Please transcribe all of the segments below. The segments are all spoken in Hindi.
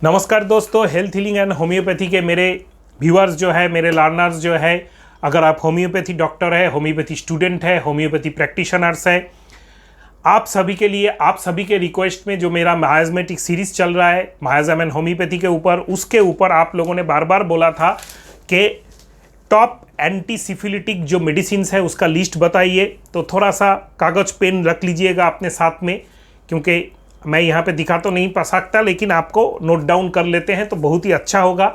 नमस्कार दोस्तों, हेल्थ हीलिंग एंड होम्योपैथी के मेरे व्यूअर्स जो है, मेरे लर्नर्स जो है, अगर आप होम्योपैथी डॉक्टर है, होम्योपैथी स्टूडेंट है, होम्योपैथी प्रैक्टिशनर्स है, आप सभी के लिए, आप सभी के रिक्वेस्ट में जो मेरा मायाज़मेटिक सीरीज चल रहा है मायाज़म एंड होम्योपैथी के ऊपर, उसके ऊपर आप लोगों ने बार बार बोला था कि टॉप एंटी सिफिलिटिक जो मेडिसिन है उसका लिस्ट बताइए। तो थोड़ा सा कागज़ पेन रख लीजिएगा अपने साथ में, क्योंकि मैं यहाँ पे दिखा तो नहीं पा सकता, लेकिन आपको नोट डाउन कर लेते हैं तो बहुत ही अच्छा होगा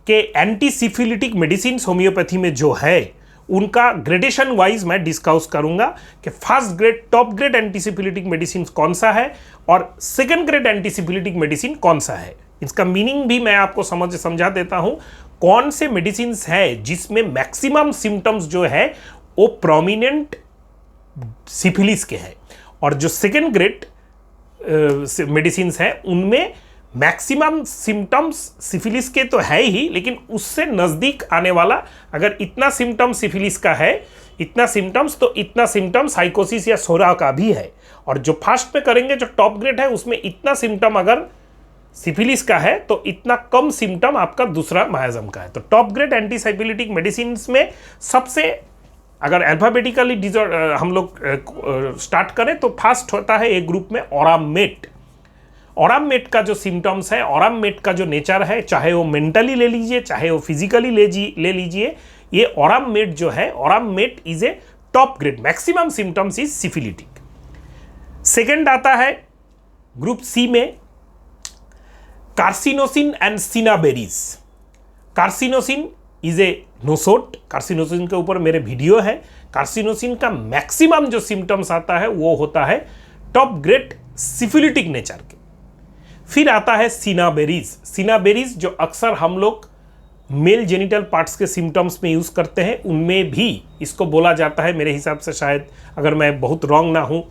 कि एंटी सिफिलिटिक मेडिसिन होम्योपैथी में जो है उनका ग्रेडेशन वाइज मैं डिस्कस करूंगा कि first grade top grade anti syphilitic medicine कौन सा है और second grade anti syphilitic medicine कौन सा है। इसका मीनिंग भी मैं आपको समझा देता हूं, कौन से मेडिसिन है जिसमें मैक्सिमम सिम्टम्स जो है वो प्रोमिनेंट सिफिलिस के हैं, और जो सेकेंड ग्रेड मेडिसिन है उनमें मैक्सिमम सिम्टम्स सिफिलिस के तो है ही, लेकिन उससे नज़दीक आने वाला, अगर इतना सिम्टम सिफिलिस का है, इतना सिम्टम्स, तो इतना सिम्टम साइकोसिस या सोरा का भी है। और जो फर्स्ट में करेंगे जो टॉप ग्रेड है उसमें इतना सिम्टम अगर सिफिलिस का है तो इतना कम सिम्टम आपका दूसरा मायाज़म का है। तो top grade anti syphilitic medicine में सबसे, अगर अल्फाबेटिकली हम लोग स्टार्ट करें तो फर्स्ट होता है एक ग्रुप में ऑरामेट। ऑरामेट का जो सिम्टम्स है, ऑरामेट का जो नेचर है, चाहे वो मेंटली ले लीजिए चाहे वो फिजिकली ले लीजिए, ये ऑरामेट जो है, aurum met is a top grade, maximum symptoms is syphilitic. Second आता है ग्रुप सी में carcinosin and cinnabaris. Carcinosin is a nosode, carcinosin के ऊपर मेरे वीडियो है। कार्सिनोसिन का मैक्सिमम जो सिम्टम्स आता है वो होता है टॉप ग्रेड सिफिलिटिक नेचर के। फिर आता है सिनाबेरीज। सिनाबेरीज जो अक्सर हम लोग मेल जेनिटल पार्ट्स के सिम्टम्स में यूज़ करते हैं, उनमें भी इसको बोला जाता है, मेरे हिसाब से शायद अगर मैं बहुत रॉन्ग ना हूँ,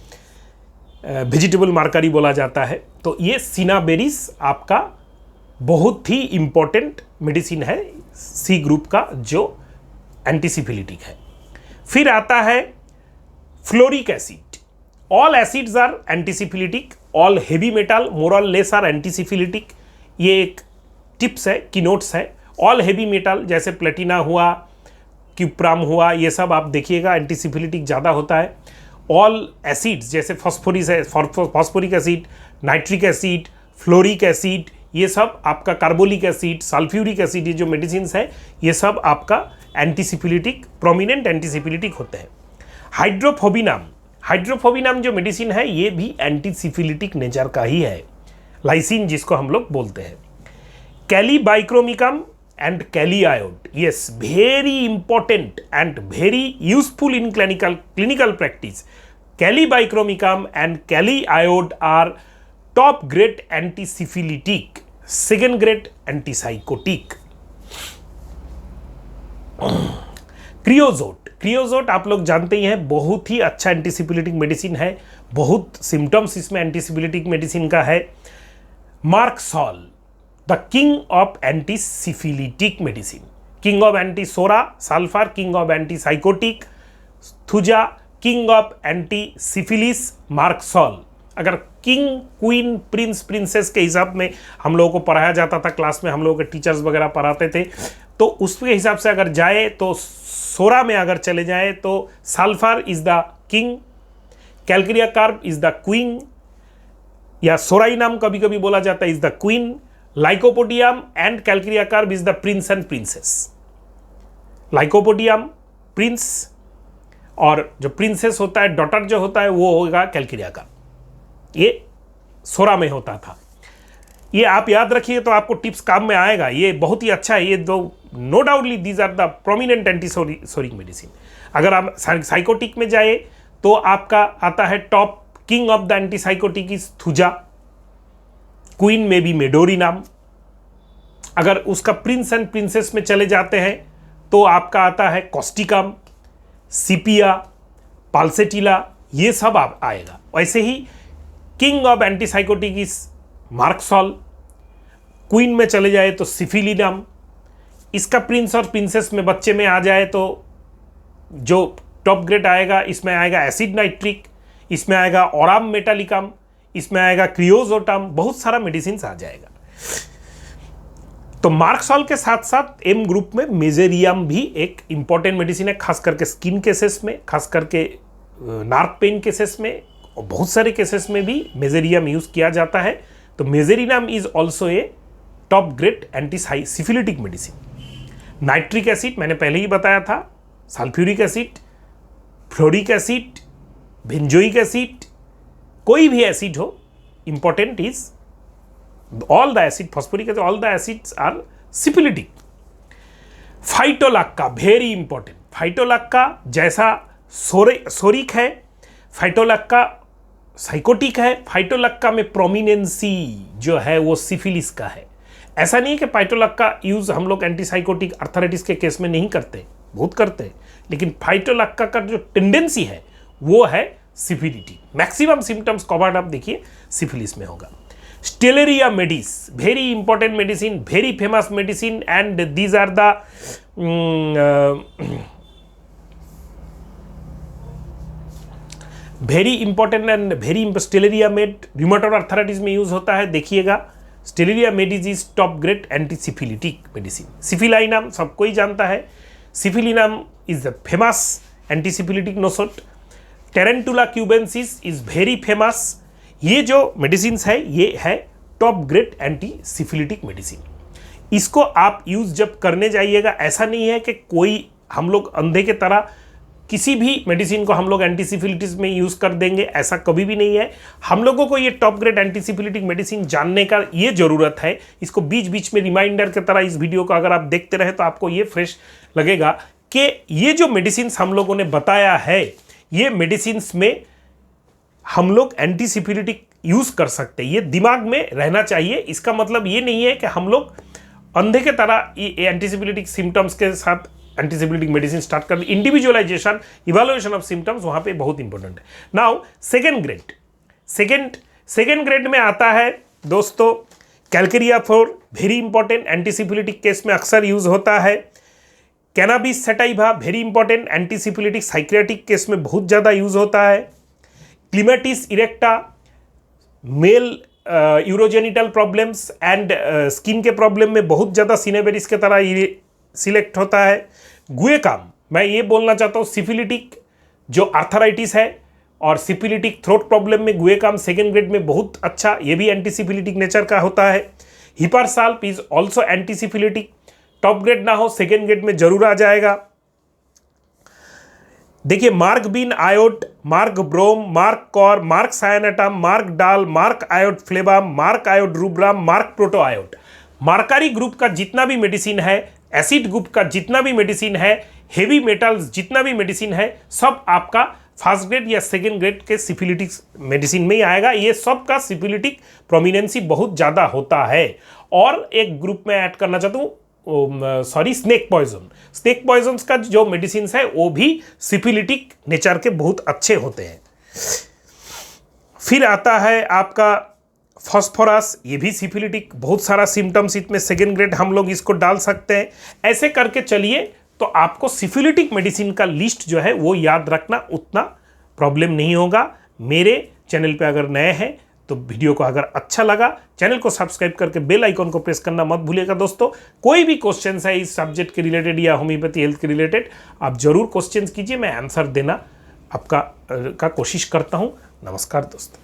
वेजिटेबल मार्कर ही बोला जाता है। तो ये सिनाबेरीज आपका बहुत ही इम्पोर्टेंट मेडिसिन है सी ग्रुप का जो एंटीसिफिलिटिक है। फिर आता है fluoric acid. All acids are antisyphilitic, all heavy metal more or less are एंटीसिफिलिटिक। ये एक टिप्स है, कीनोट्स है। ऑल हेवी मेटल जैसे प्लेटिना हुआ, क्यूप्राम हुआ, ये सब आप देखिएगा एंटीसिफिलिटिक ज़्यादा होता है। ऑल एसिड्स जैसे phosphoric acid, nitric acid, fluoric acid, ये सब आपका कार्बोलिक एसिड, सल्फ्यूरिक एसिड, ये जो मेडिसिन है ये सब आपका एंटीसिफिलिटिक, प्रोमिनेंट एंटीसिफिलिटिक होते हैं। हाइड्रोफोबिनाम, हाइड्रोफोबिनाम जो मेडिसिन है ये भी एंटीसिफिलिटिक नेचर का ही है, लाइसिन जिसको हम लोग बोलते हैं। Kali bichromicum and kali iod, yes, very important and very useful in clinical practice. Kali bichromicum and kali iod are top grade antisyphilitic, second grade antisycotic. Creosote, creosote आप लोग जानते ही हैं, बहुत ही अच्छा एंटीसिफिलिटिक मेडिसिन है, बहुत सिम्टम्स इसमें एंटीसिफिलिटिक मेडिसिन का है। Merc sol, the king of antisyphilitic medicine, king of antipsora, sulphur king of antisycotic, thuja king of antisyphilis, merc sol. अगर किंग, क्वीन, प्रिंस, प्रिंसेस के हिसाब में हम लोगों को पढ़ाया जाता था क्लास में, हम लोगों के टीचर्स वगैरह पढ़ाते थे, तो उसके हिसाब से अगर जाए तो सोरा में अगर चले जाए तो sulphur is the king, calcarea carb is the queen, या सोराइनम कभी कभी बोला जाता है is the queen, lycopodium and calcarea carb is the prince and princess. Lycopodium prince, और जो प्रिंसेस होता है, डॉटर जो होता है, वो होगा कैलक्रिया कार्ब। ये सोरा में होता था। ये आप याद रखिए तो आपको टिप्स काम में आएगा, ये बहुत ही अच्छा है। ये दो no doubtly these are the prominent antipsoric medicine. अगर आप साइकोटिक में जाए तो आपका आता है top king of the antisycotic is thuja, queen में भी मेडोरी नाम। अगर उसका प्रिंस एंड प्रिंसेस में चले जाते हैं तो आपका आता है कॉस्टिकम, सिपिया, पाल्सेटिला, ये सब आप आएगा। वैसे ही king of antipsychotic is merc sol, queen में चले जाए तो सिफिलिनम, इसका प्रिंस और प्रिंसेस में बच्चे में आ जाए तो जो टॉप ग्रेड आएगा इसमें आएगा एसिड नाइट्रिक, इसमें आएगा ऑराम मेटालिकम, इसमें आएगा क्रियोजोटम, बहुत सारा मेडिसिन आ जाएगा। तो मार्क्सॉल के साथ साथ एम ग्रुप में मेजेरियम भी एक इंपॉर्टेंट मेडिसिन है, खास करके स्किन केसेस में, खास करके नार्व पेन केसेस में और बहुत सारे केसेस में भी मेजेरियम यूज किया जाता है। तो mezereum is also a top grade anti syphilitic medicine. Nitric acid मैंने पहले ही बताया था, sulphuric acid, fluoric acid, benzoic acid, कोई भी एसिड हो, important is all the acid, phosphoric acid, all the acids are syphilitic. फाइटोलक्का very important. फाइटोलक्का जैसा सोरिक है, फाइटोलक्का साइकोटिक है, फाइटोलक्का में प्रोमिनेंसी जो है वो सिफिलिस का है। ऐसा नहीं है कि फाइटोलक्का यूज हम लोग एंटीसाइकोटिक अर्थराइटिस के केस में नहीं करते, बहुत करते हैं, लेकिन फाइटोलक्का का जो टेंडेंसी है वो है सिफिलिटी। मैक्सिमम सिम्टम्स कवर्ड आप देखिए सिफिलिस में होगा। स्टेलेरिया मेडिस very important medicine, very famous medicine, and these are the very important and very stellaria med rheumatoid arthritis में यूज होता है। देखिएगा stellaria media is top grade anti syphilitic medicine. Syphilinum सबको ही जानता है, syphilinum is the famous anti syphilitic nosode. Tarentula cubensis is very famous. ये जो मेडिसिन है ये है top grade anti syphilitic medicine. इसको आप यूज जब करने जाइएगा, ऐसा नहीं है कि कोई हम लोग अंधे के तरह किसी भी मेडिसिन को हम लोग एंटी सिफिलिटिस में यूज कर देंगे, ऐसा कभी भी नहीं है। हम लोगों को ये top grade anti syphilitic medicine जानने का ये जरूरत है। इसको बीच बीच में रिमाइंडर की तरह इस वीडियो को अगर आप देखते रहे तो आपको ये फ्रेश लगेगा कि ये जो मेडिसिन हम लोगों ने बताया है, ये मेडिसिन में हम लोग एंटी सिफिलिटिक यूज कर सकते हैं। ये दिमाग में रहना चाहिए। इसका मतलब ये नहीं है कि हम लोग अंधे के तरह ये एंटी सिफिलिटिक सिम्टम्स के साथ एंटी सिफिलिटिक मेडिसिन स्टार्ट कर। इंडिविजुअलाइजेशन, इवैल्यूएशन ऑफ सिम्टम्स वहां पे बहुत इंपॉर्टेंट है। Now second grade, second grade में आता है दोस्तों calcarea fluor, very important anti syphilitic case में अक्सर यूज होता है। Cannabis sativa very important anti syphilitic psychiatric case में बहुत ज़्यादा यूज होता है। Clematis erecta male urogenital problems and skin के प्रॉब्लम में बहुत ज़्यादा सिनेबेरिस के तरह सिलेक्ट होता है। गुएकाम, मैं ये बोलना चाहता हूँ सिफिलिटिक जो आर्थराइटिस है और सिफिलिटिक थ्रोट प्रॉब्लम में गुएकाम सेकेंड ग्रेड में बहुत अच्छा, ये भी एंटी सिफिलिटिक नेचर का होता है। Hepar sulph is also anti syphilitic, top grade ना हो सेकेंड ग्रेड में जरूर आ जाएगा। देखिए merc bin iod, merc brom, merc cor, merc cyanatum, merc dul, merc iod flavum, merc iod rubrum, merc proto iod. Mercury group का जितना भी मेडिसिन है, एसिड ग्रुप का जितना भी मेडिसिन है, हेवी मेटल्स जितना भी मेडिसिन है, सब आपका फर्स्ट ग्रेड या सेकेंड ग्रेड के सिफिलिटिक मेडिसिन में ही आएगा। ये सब का सिफिलिटिक प्रोमिनेंसी बहुत ज़्यादा होता है। और एक ग्रुप में ऐड करना चाहता हूँ, स्नेक पॉइजन। स्नेक पॉइजन का जो मेडिसिन है वो भी सिफिलिटिक नेचर के बहुत अच्छे होते हैं। फिर आता है आपका फॉस्फोरस, ये भी सिफिलिटिक, बहुत सारा सिम्टम्स इसमें सेकेंड ग्रेड हम लोग इसको डाल सकते हैं। ऐसे करके चलिए तो आपको सिफिलिटिक मेडिसिन का लिस्ट जो है वो याद रखना उतना प्रॉब्लम नहीं होगा। मेरे चैनल पे अगर नए हैं तो वीडियो को अगर अच्छा लगा चैनल को सब्सक्राइब करके बेल आइकन को प्रेस करना मत भूलिएगा। दोस्तों कोई भी क्वेश्चन है इस सब्जेक्ट के रिलेटेड या होम्योपैथी हेल्थ के रिलेटेड, आप जरूर क्वेश्चन कीजिए, मैं आंसर देना आपका कोशिश करता हूँ। नमस्कार दोस्तों।